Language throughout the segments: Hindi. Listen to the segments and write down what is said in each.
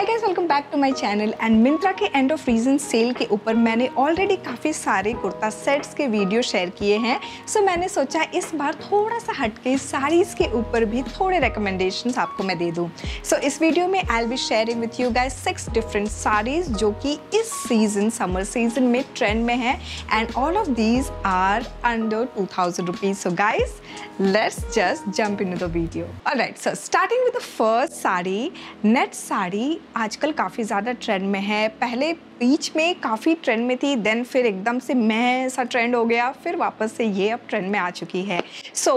Hi guys, welcome back to my channel. And Myntra के एंड ऑफ रीजन सेल के ऊपर मैंने ऑलरेडी काफ़ी सारे कुर्ता सेट्स के वीडियो शेयर किए हैं। सो मैंने सोचा इस बार थोड़ा सा हटके साड़ीज़ के ऊपर भी थोड़े रिकमेंडेशंस आपको मैं दे दूं। सो इस वीडियो में I will be sharing with you guys 6 different saris जो कि इस सीजन समर सीजन में ट्रेंड में है and all of these are under 2000 rupees. So guys let's just jump into the video. Alright, so starting with the first sari, net sari आजकल काफ़ी ज़्यादा ट्रेंड में है। पहले बीच में काफ़ी ट्रेंड में थी, देन फिर एकदम से मैं सा ट्रेंड हो गया, फिर वापस से ये अब ट्रेंड में आ चुकी है। सो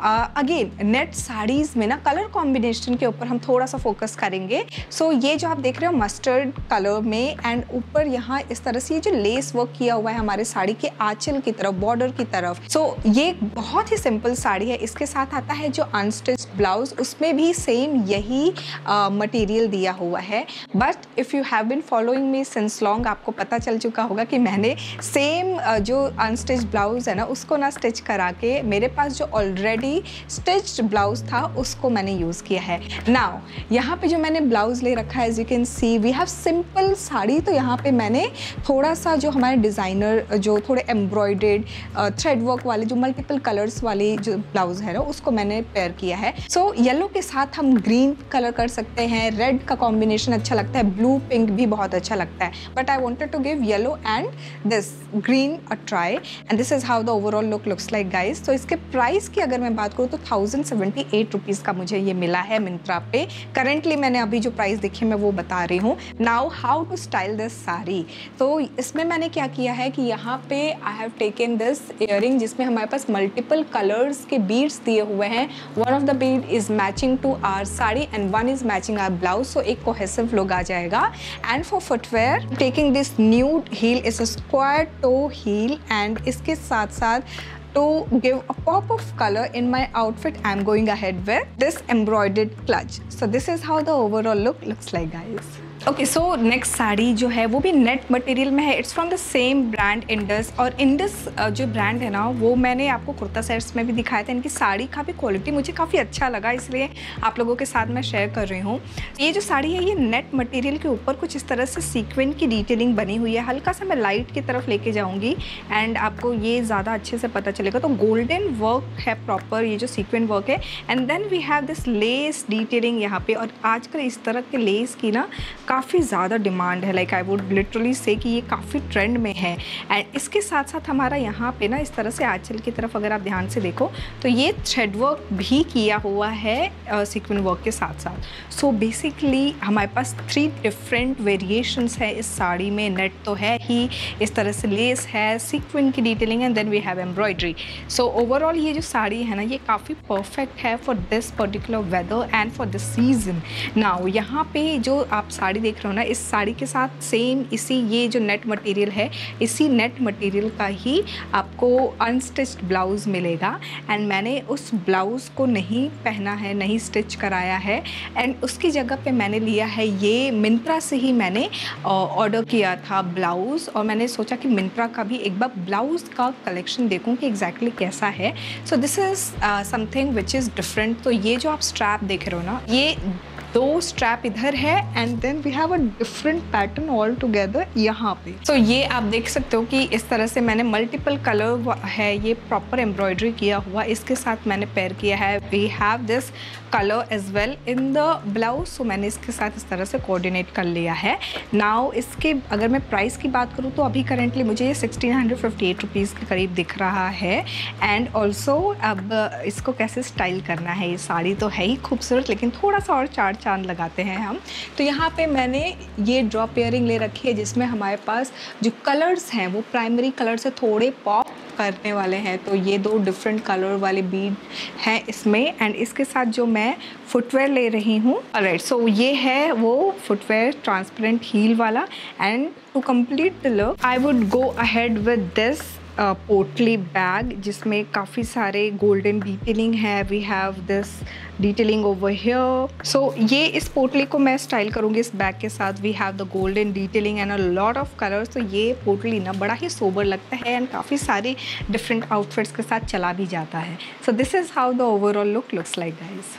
अगेन नेट साड़ीज़ में ना कलर कॉम्बिनेशन के ऊपर हम थोड़ा सा फोकस करेंगे। सो ये जो आप देख रहे हो मस्टर्ड कलर में एंड ऊपर यहाँ इस तरह से ये जो लेस वर्क किया हुआ है हमारे साड़ी के आंचल की तरफ, बॉर्डर की तरफ। सो ये बहुत ही सिंपल साड़ी है। इसके साथ आता है जो अनस्टिच्ड ब्लाउज, उसमें भी सेम यही मटेरियल दिया हुआ है। But if you have been following me since long, आपको पता चल चुका होगा कि मैंने सेम जो अनस्टिच्ड ब्लाउज है ना उसको ना स्टिच करा के मेरे पास जो ऑलरेडी स्टिच्ड ब्लाउज था उसको मैंने यूज़ किया है। नाउ यहाँ पे जो मैंने ब्लाउज ले रखा है, as you can see we have simple sari. तो यहाँ पे मैंने थोड़ा सा जो हमारे डिज़ाइनर जो थोड़े एम्ब्रॉयडेड थ्रेड वर्क वाले जो मल्टीपल कलर्स वाली जो ब्लाउज है ना उसको मैंने पेयर किया है। सो येलो के साथ हम ग्रीन कलर कर सकते हैं, रेड का कॉम्बिनेशन अच्छा लगता है, ब्लू पिंक भी बहुत अच्छा लगता है। But I wanted to give yellow and this green a try and this is how the overall look looks like guys. तो इसके प्राइस की अगर मैं बात करूँ तो 1078 रुपीज़ का मुझे ये मिला है मिंत्रा पे। करेंटली मैंने अभी जो प्राइस देखी मैं वो बता रही हूँ। Now how to style this sari. तो इसमें मैंने क्या किया है कि यहाँ पे I have taken this earring जिसमें हमारे पास मल्टीपल कलर्स के बीड्स दिए हुए हैं। One of the bead is matching to our sari and one is matching our blouse. So एक कोहेसिव लुक आ जाएगा। And for footwear taking this nude heel is a square toe heel and इसके साथ साथ to give a pop of color in my outfit, I'm going ahead with this embroidered clutch. So this is how the overall look looks like guys. Okay, so next sari जो है वो भी नेट मटेरियल में है। It's from the same brand Indus. और इंडस जो ब्रांड है ना वो मैंने आपको कुर्ता सेट्स में भी दिखाया था। इनकी साड़ी का भी क्वालिटी मुझे काफ़ी अच्छा लगा, इसलिए आप लोगों के साथ मैं शेयर कर रही हूँ। ये जो साड़ी है ये नेट मटेरियल के ऊपर कुछ इस तरह से सीक्वेंस की डिटेलिंग बनी हुई है। हल्का सा मैं लाइट की तरफ लेके जाऊँगी एंड आपको ये ज़्यादा अच्छे से पता चलेगा। तो गोल्डन वर्क है प्रॉपर, ये जो सीक्वेंस वर्क है and then we have this lace detailing यहाँ पे। और आजकल इस तरह के लेस की ना काफ़ी ज़्यादा डिमांड है। लाइक आई वुड लिटरली से कि ये काफ़ी ट्रेंड में है। एंड इसके साथ साथ हमारा यहाँ पे ना इस तरह से आंचल की तरफ अगर आप ध्यान से देखो तो ये थ्रेड वर्क भी किया हुआ है सीक्वेंस वर्क के साथ साथ। सो बेसिकली हमारे पास 3 डिफरेंट वेरिएशंस है इस साड़ी में। नेट तो है ही, इस तरह से लेस है, सीक्वेंस की detailing and then we have embroidery. So overall ये जो साड़ी है ना ये काफ़ी परफेक्ट है for this particular weather and for this season. Now यहाँ पे जो आप साड़ी देख रहे हो ना, इस साड़ी के साथ सेम इसी ये जो नेट मटेरियल है, इसी नेट मटेरियल का ही आपको अनस्टिच्ड ब्लाउज़ मिलेगा। एंड मैंने उस ब्लाउज़ को नहीं पहना है, नहीं स्टिच कराया है एंड उसकी जगह पे मैंने लिया है ये मिंत्रा से ही मैंने ऑर्डर किया था ब्लाउज़। और मैंने सोचा कि मिंत्रा का भी एक बार ब्लाउज़ का कलेक्शन देखूं कि एग्जैक्टली कैसा है। So this is something which is different. तो ये जो आप स्ट्रैप देख रहे हो ना, ये 2 स्ट्रैप इधर है and then we have a different pattern all together यहाँ पे। तो ये आप देख सकते हो कि इस तरह से मैंने मल्टीपल कलर है, ये प्रॉपर एम्ब्रॉयडरी किया हुआ, इसके साथ मैंने पेयर किया है। We have this colour as well in the blouse. So मैंने इसके साथ इस तरह से कोऑर्डिनेट कर लिया है। नाउ इसके अगर मैं प्राइस की बात करूँ तो अभी करेंटली मुझे ये 1658 रुपीज़ के करीब दिख रहा है। एंड ऑल्सो अब इसको कैसे स्टाइल करना है, ये साड़ी तो है ही खूबसूरत लेकिन थोड़ा सा और चांद लगाते हैं हम। तो यहाँ पे मैंने ये ड्रॉप इयरिंग ले रखी है जिसमें हमारे पास जो कलर्स हैं वो प्राइमरी कलर से थोड़े पॉप करने वाले हैं। तो ये 2 डिफरेंट कलर वाले बीड हैं इसमें एंड इसके साथ जो मैं फुटवेयर ले रही हूँ। ऑलराइट, सो ये है वो फुटवेयर ट्रांसपेरेंट हील वाला। And to complete the look I would go ahead with this potli bag जिसमें काफ़ी सारे गोल्डन डिटेलिंग है। We have this detailing over here. So ये इस पोटली को मैं स्टाइल करूँगी इस बैग के साथ। We have the golden detailing and a lot of colours. तो ये पोटली ना बड़ा ही सोबर लगता है एंड काफ़ी सारे डिफरेंट आउटफिट्स के साथ चला भी जाता है। So this is how the overall look looks like guys.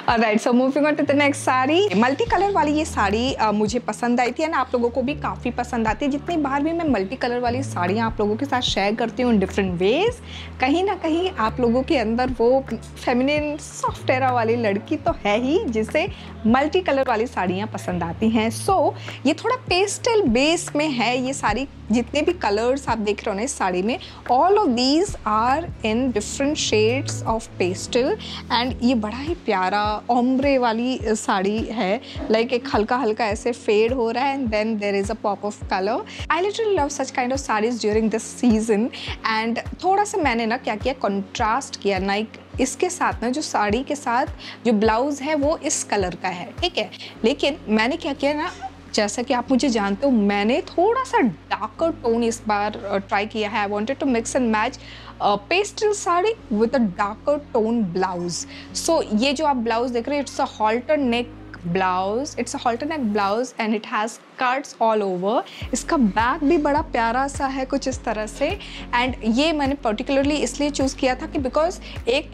Alright, so moving on to the next sari. Multi colour वाली ये साड़ी मुझे पसंद आई थी एंड आप लोगों को भी काफ़ी पसंद आती है। जितनी बार भी मैं मल्टी कलर वाली साड़ियाँ आप लोगों के साथ शेयर करती हूँ इन डिफरेंट वेज, कहीं ना कहीं आप लोगों के अंदर वो फेमिनिन सॉफ्ट एरा वाली लड़की तो है ही जिसे मल्टी कलर वाली साड़ियाँ पसंद आती हैं। सो ये थोड़ा पेस्टल बेस में है ये साड़ी। जितने भी कलर्स आप देख रहे हो ना इस साड़ी में, all of these are in different shades of pastel and ये बड़ा ही प्यारा ओम्ब्रे वाली साड़ी है। लाइक एक हल्का हल्का ऐसे फेड हो रहा है and then there is a pop of colour. I literally love such kind of saris during this season and थोड़ा सा मैंने ना क्या किया, कंट्रास्ट किया। लाइक इसके साथ ना जो साड़ी के साथ जो ब्लाउज़ है वो इस कलर का है, ठीक है, लेकिन मैंने क्या किया ना, जैसा कि आप मुझे जानते हो मैंने थोड़ा सा डार्कर टोन इस बार ट्राई किया है। I wanted to mix and match pastel sari with a darker tone blouse. So ये जो आप ब्लाउज देख रहे हैं, it's a halter neck blouse, it's a halter neck blouse and it has cuts all over. इसका बैक भी बड़ा प्यारा सा है कुछ इस तरह से एंड ये मैंने पर्टिकुलरली इसलिए चूज़ किया था कि बिकॉज एक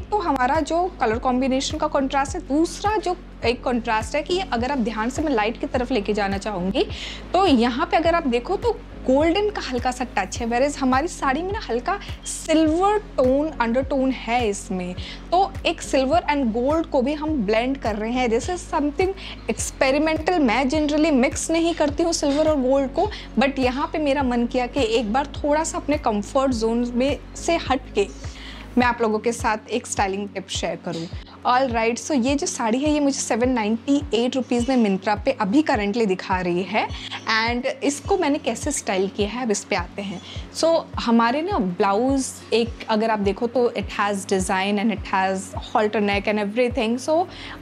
तो हमारा जो कलर कॉम्बिनेशन का कंट्रास्ट है, दूसरा जो एक कंट्रास्ट है कि अगर आप ध्यान से मैं लाइट की तरफ लेके जाना चाहूँगी तो यहाँ पे अगर आप देखो तो गोल्डन का हल्का सा टच है, वेरेज हमारी साड़ी में ना हल्का सिल्वर टोन अंडरटोन है इसमें। तो एक सिल्वर एंड गोल्ड को भी हम ब्लेंड कर रहे हैं। This is something experimental. मैं जनरली मिक्स नहीं करती हूँ सिल्वर और गोल्ड को, बट यहाँ पे मेरा मन किया कि एक बार थोड़ा सा अपने कंफर्ट जोन में से हट के मैं आप लोगों के साथ एक स्टाइलिंग टिप शेयर करूँ। ऑल राइट, सो ये जो साड़ी है ये मुझे 798 रुपीज़ में मिंत्रा पे अभी करंटली दिखा रही है एंड इसको मैंने कैसे स्टाइल किया है अब इस पे आते हैं। सो हमारे ना ब्लाउज़ एक अगर आप देखो तो it has design and it has halter neck and everything. So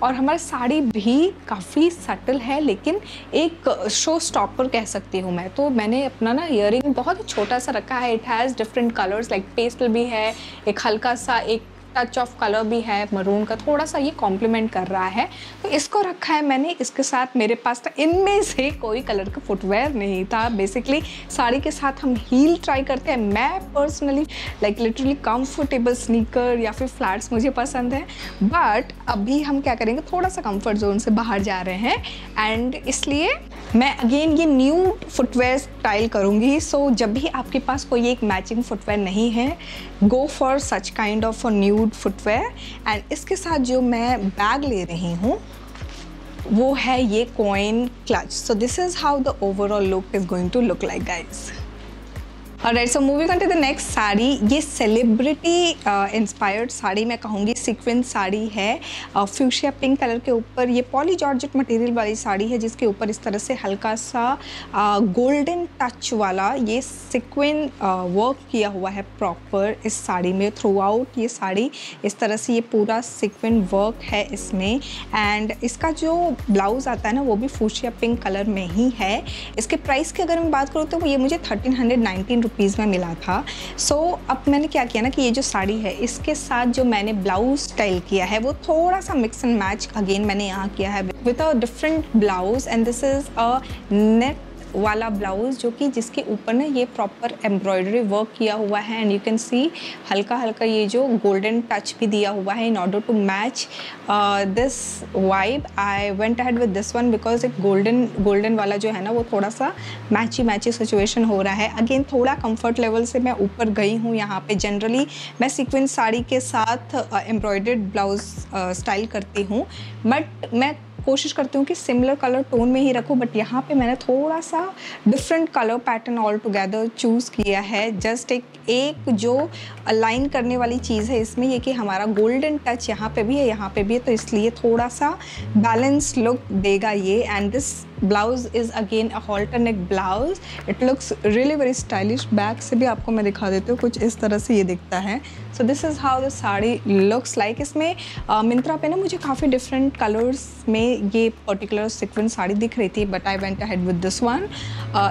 और हमारी साड़ी भी काफ़ी सटल है लेकिन एक शो स्टॉपर कह सकती हूँ मैं। तो मैंने अपना ना ईयरिंग बहुत ही छोटा सा रखा है। It has different colours like pastel भी है, एक हल्का सा एक टच ऑफ कलर भी है मरून का, थोड़ा सा ये कॉम्प्लीमेंट कर रहा है। तो इसको रखा है मैंने। इसके साथ मेरे पास था इनमें से कोई कलर का फुटवेयर नहीं था। बेसिकली साड़ी के साथ हम हील ट्राई करते हैं। मैं personally like literally comfortable sneaker या फिर फ्लैट्स मुझे पसंद है, बट अभी हम क्या करेंगे, थोड़ा सा कंफर्ट जोन से बाहर जा रहे हैं एंड इसलिए मैं अगेन ये न्यू फुटवेयर स्टाइल करूँगी। सो जब भी आपके पास कोई एक मैचिंग फुटवेयर नहीं है, go for such kind of a nude footwear. And इसके साथ जो मैं बैग ले रही हूँ वो है ये coin clutch. So this is how the overall look is going to look like guys. Alright, so moving on to the next sari. ये सेलिब्रिटी इंस्पायर्ड साड़ी मैं कहूँगी, सीक्वेंस साड़ी है फ्यूशिया पिंक कलर के ऊपर। ये पॉली जॉर्जेट मटेरियल वाली साड़ी है जिसके ऊपर इस तरह से हल्का सा गोल्डन टच वाला ये सीक्वेंस वर्क किया हुआ है प्रॉपर इस साड़ी में। थ्रू आउट ये साड़ी इस तरह से ये पूरा सीक्वेंस वर्क है इसमें एंड इसका जो ब्लाउज़ आता है ना वो भी फ्यूशिया पिंक कलर में ही है। इसके प्राइस की अगर मैं बात करूँ तो ये मुझे 1319 रुपीज़ में मिला था। सो अब मैंने क्या किया ना कि ये जो साड़ी है इसके साथ जो मैंने ब्लाउज स्टाइल किया है वो थोड़ा सा मिक्स एंड मैच अगेन मैंने यहाँ किया है with a different blouse and this is a net वाला ब्लाउज जो कि जिसके ऊपर ना ये प्रॉपर एम्ब्रॉयडरी वर्क किया हुआ है एंड यू कैन सी हल्का हल्का ये जो गोल्डन टच भी दिया हुआ है in order to match this vibe. I went ahead with this one because एक गोल्डन वाला जो है ना वो थोड़ा सा मैची सिचुएशन हो रहा है। अगेन थोड़ा कंफर्ट लेवल से मैं ऊपर गई हूँ। यहाँ पे जनरली मैं सीक्वेंस साड़ी के साथ एम्ब्रॉयडर्ड ब्लाउज स्टाइल करती हूँ, बट मैं कोशिश करती हूँ कि सिमिलर कलर टोन में ही रखूँ, बट यहाँ पे मैंने थोड़ा सा different colour pattern all together choose किया है। जस्ट एक जो अलाइन करने वाली चीज़ है इसमें ये कि हमारा गोल्डन टच यहाँ पे भी है यहाँ पे भी है, तो इसलिए थोड़ा सा बैलेंस लुक देगा ये। And this blouse is again a halter neck blouse. It looks really very stylish. Back से भी आपको मैं दिखा देती हूँ, कुछ इस तरह से ये दिखता है। So this is how the sari looks like. इसमें मिंत्रा पे ना मुझे काफ़ी डिफरेंट कलर्स में ये पर्टिकुलर सीक्वेंस साड़ी दिख रही थी, but I went ahead with this one.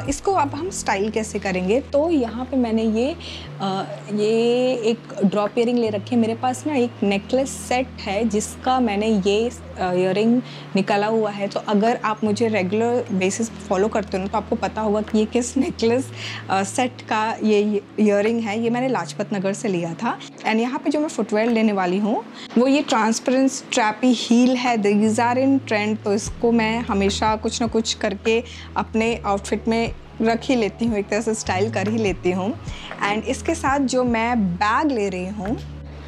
इसको अब हम स्टाइल कैसे करेंगे, तो यहाँ पे मैंने ये एक ड्रॉप ईयरिंग ले रखी है। मेरे पास ना एक नेकलेस सेट है जिसका मैंने ये ईयरिंग निकाला हुआ है। तो अगर आप मुझे रेगुलर रेगुलर बेसिस फॉलो करते हो ना तो आपको पता होगा कि ये किस नेकलेस सेट का ये ईयरिंग है। ये मैंने लाजपत नगर से लिया था। एंड यहाँ पे जो मैं फुटवेयर लेने वाली हूँ वो ये ट्रांसपेरेंट स्ट्रैपी हील है। दीज आर इन ट्रेंड, तो इसको मैं हमेशा कुछ ना कुछ करके अपने आउटफिट में रख ही लेती हूँ, एक तरह से स्टाइल कर ही लेती हूँ। एंड इसके साथ जो मैं बैग ले रही हूँ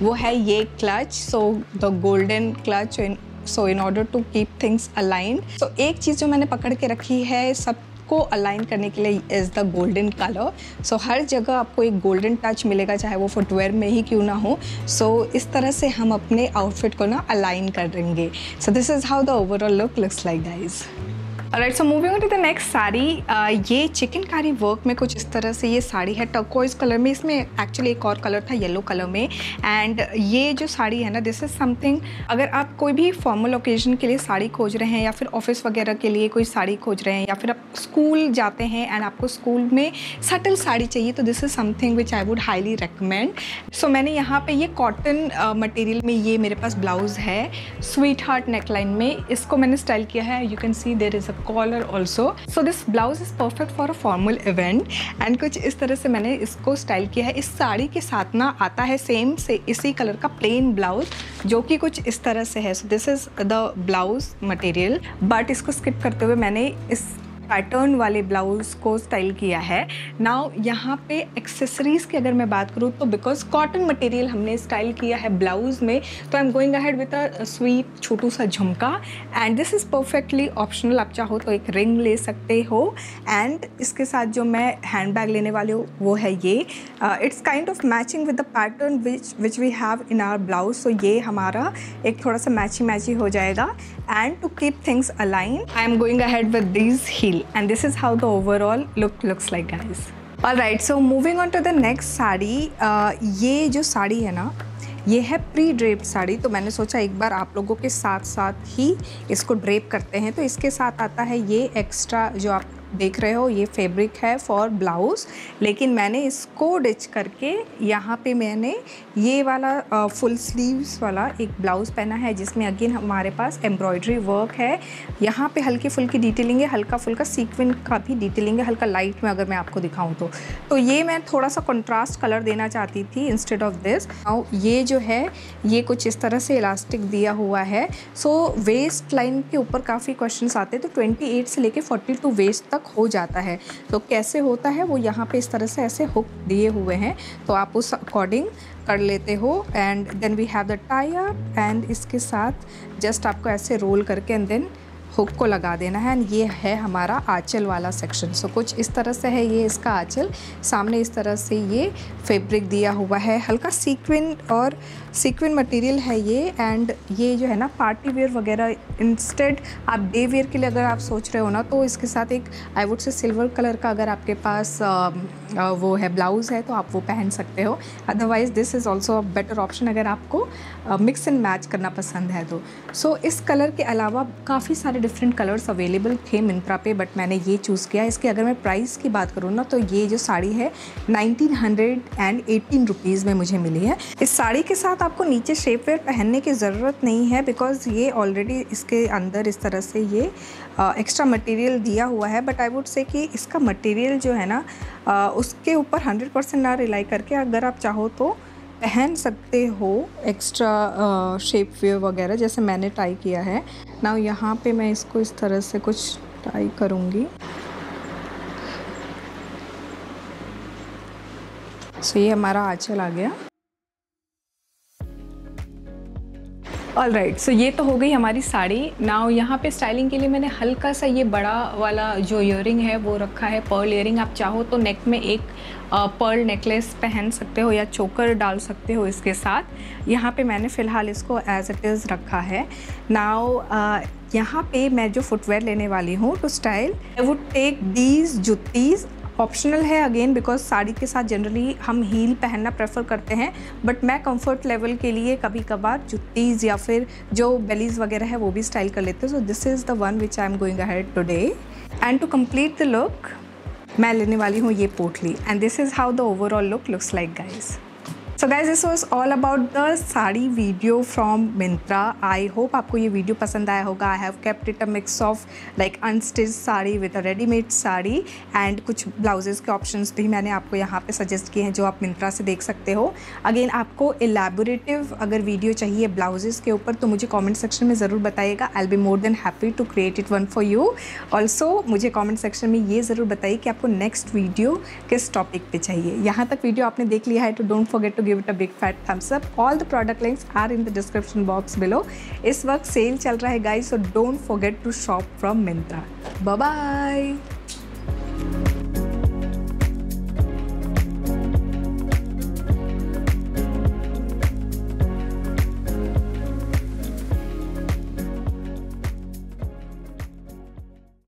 वो है ये clutch, so the golden clutch, so in order to keep things aligned. So एक चीज़ जो मैंने पकड़ के रखी है सबको अलाइन करने के लिए इज़ द गोल्डन कलर। सो हर जगह आपको एक गोल्डन टच मिलेगा, चाहे वो फुटवेयर में ही क्यों ना हो। सो इस तरह से हम अपने आउटफिट को ना अलाइन करेंगे। So this is how the overall look looks like guys. Alright, so moving on to the next sari. ये चिकनकारी वर्क में कुछ इस तरह से ये साड़ी है टर्कोइज कलर में। इसमें एक्चुअली एक और कलर था येलो कलर में। एंड ये जो साड़ी है ना, दिस इज़ समथिंग, अगर आप कोई भी फॉर्मल ओकेजन के लिए साड़ी खोज रहे हैं या फिर ऑफिस वगैरह के लिए कोई साड़ी खोज रहे हैं या फिर आप स्कूल जाते हैं एंड आपको स्कूल में सटल साड़ी चाहिए, तो this is something which I would highly recommend. So मैंने यहाँ पे ये कॉटन मटेरियल में ये मेरे पास ब्लाउज़ है स्वीट हार्ट नेकलाइन में। इसको मैंने स्टाइल किया है, you can see there is a collar also. So this blouse is perfect for a formal event. And कुछ इस तरह से मैंने इसको स्टाइल किया है। इस साड़ी के साथ ना आता है सेम से इसी कलर का प्लेन ब्लाउज जो कि कुछ इस तरह से है। So this is the blouse material, but इसको स्किप करते हुए मैंने इस पैटर्न वाले ब्लाउज को स्टाइल किया है। नाउ यहाँ पे एक्सेसरीज़ की अगर मैं बात करूँ तो बिकॉज कॉटन मटेरियल हमने स्टाइल किया है ब्लाउज में, तो I am going ahead with a sweet छोटू सा jhumka. And this is perfectly optional, आप चाहो तो एक रिंग ले सकते हो। एंड इसके साथ जो मैं हैंड बैग लेने वाली हूँ वो है ये, it's kind of matching with the pattern which we have in our blouse. So ये हमारा एक थोड़ा सा मैची हो जाएगा। And to keep things align I am going ahead with these heel. And this is how the overall look looks like, guys. Alright, so moving on to the next sari. ये जो साड़ी है ना, ये है प्री ड्रेप्ड साड़ी। तो मैंने सोचा एक बार आप लोगों के साथ साथ ही इसको ड्रेप करते हैं। तो इसके साथ आता है ये एक्स्ट्रा जो आप देख रहे हो, ये फैब्रिक है फॉर ब्लाउज़, लेकिन मैंने इसको डिच करके यहाँ पे मैंने ये वाला फुल स्लीव्स वाला एक ब्लाउज़ पहना है जिसमें अगेन हमारे पास एम्ब्रॉयडरी वर्क है। यहाँ पे हल्की फुल्की डिटेलिंग है, हल्का फुल्का सीक्वेंस का भी डिटेलिंग है, हल्का लाइट में अगर मैं आपको दिखाऊँ तो ये मैं थोड़ा सा कंट्रास्ट कलर देना चाहती थी इंस्टेड ऑफ दिस। और ये जो है ये कुछ इस तरह से इलास्टिक दिया हुआ है। सो वेस्ट लाइन के ऊपर काफ़ी क्वेश्चन आते हैं, तो 28 से लेके 42 वेस्ट तक हो जाता है। तो कैसे होता है वो यहाँ पे इस तरह से ऐसे हुक दिए हुए हैं, तो आप उस अकॉर्डिंग कर लेते हो। And then we have the tie up, and इसके साथ जस्ट आपको ऐसे रोल करके एंड देन हुक को लगा देना है। एंड ये है हमारा आंचल वाला सेक्शन। सो कुछ इस तरह से है ये इसका आंचल। सामने इस तरह से ये फैब्रिक दिया हुआ है, हल्का सीक्वेंट मटेरियल है ये। एंड ये जो है ना पार्टी वेयर वगैरह इंस्टेड आप डे वेयर के लिए अगर आप सोच रहे हो ना, तो इसके साथ एक I would say silver colour का अगर आपके पास वो है ब्लाउज़ है तो आप वो पहन सकते हो। Otherwise this is also a better option अगर आपको मिक्स एंड मैच करना पसंद है तो। सो इस कलर के अलावा काफ़ी सारे डिफरेंट कलर्स अवेलेबल थे मिंत्रा पे, बट मैंने ये चूज़ किया। इसकी अगर मैं प्राइस की बात करूँ ना, तो ये जो साड़ी है 1918 रुपीज़ में मुझे मिली है। इस साड़ी के साथ आपको नीचे शेप वेयर पहनने की ज़रूरत नहीं है, बिकॉज़ ये ऑलरेडी इसके अंदर इस तरह से ये एक्स्ट्रा मटेरियल दिया हुआ है। बट आई वुड से कि इसका मटेरियल जो है ना उसके ऊपर 100% ना रिलाई करके अगर आप चाहो तो पहन सकते हो एक्स्ट्रा शेप वेयर वगैरह, जैसे मैंने ट्राई किया है। नाउ यहाँ पे मैं इसको इस तरह से कुछ ट्राई करूँगी। सो ये हमारा आंचल आ गया। ऑलराइट, सो ये तो हो गई हमारी साड़ी। नाउ यहाँ पे स्टाइलिंग के लिए मैंने हल्का सा ये बड़ा वाला जो ईयरिंग है वो रखा है, पर्ल ईयरिंग। आप चाहो तो नेक में एक पर्ल नेकलेस पहन सकते हो या चोकर डाल सकते हो इसके साथ। यहाँ पे मैंने फ़िलहाल इसको एज इट इज़ रखा है। नाउ यहाँ पे मैं जो फुटवेयर लेने वाली हूँ to style, I would take these juttis. Optional है अगेन, बिकॉज साड़ी के साथ जनरली हम हील पहनना प्रेफर करते हैं, बट मैं कंफर्ट लेवल के लिए कभी कभार जुत्तीज़ या फिर जो बेलीज़ वगैरह है वो भी स्टाइल कर लेते हैं। So this is the one which I am going ahead today. And to complete the look मैं लेने वाली हूँ ये potli. And this is how the overall look looks like guys. So guys this was all about the sari video from Myntra. I hope आपको ये वीडियो पसंद आया होगा। I have kept it a mix of like unstitch sari with a readymade sari and कुछ ब्लाउजेज़ के ऑप्शंस भी मैंने आपको यहाँ पे सजेस्ट किए हैं जो आप मिंत्रा से देख सकते हो। अगेन आपको एलैबोरेटिव अगर वीडियो चाहिए ब्लाउजेज़ के ऊपर तो मुझे कॉमेंट सेक्शन में ज़रूर बताइएगा। I will be more than happy to create it one for you. Also मुझे कॉमेंट सेक्शन में ये ज़रूर बताइए कि आपको नेक्स्ट वीडियो किस टॉपिक पे चाहिए। यहाँ तक वीडियो आपने देख लिया है तो don't forget to give it a big fat thumbs up. All the product links are in the description box below. इस वक्त सेल चल रहा है guys, so don't forget to shop from Myntra. Bye bye.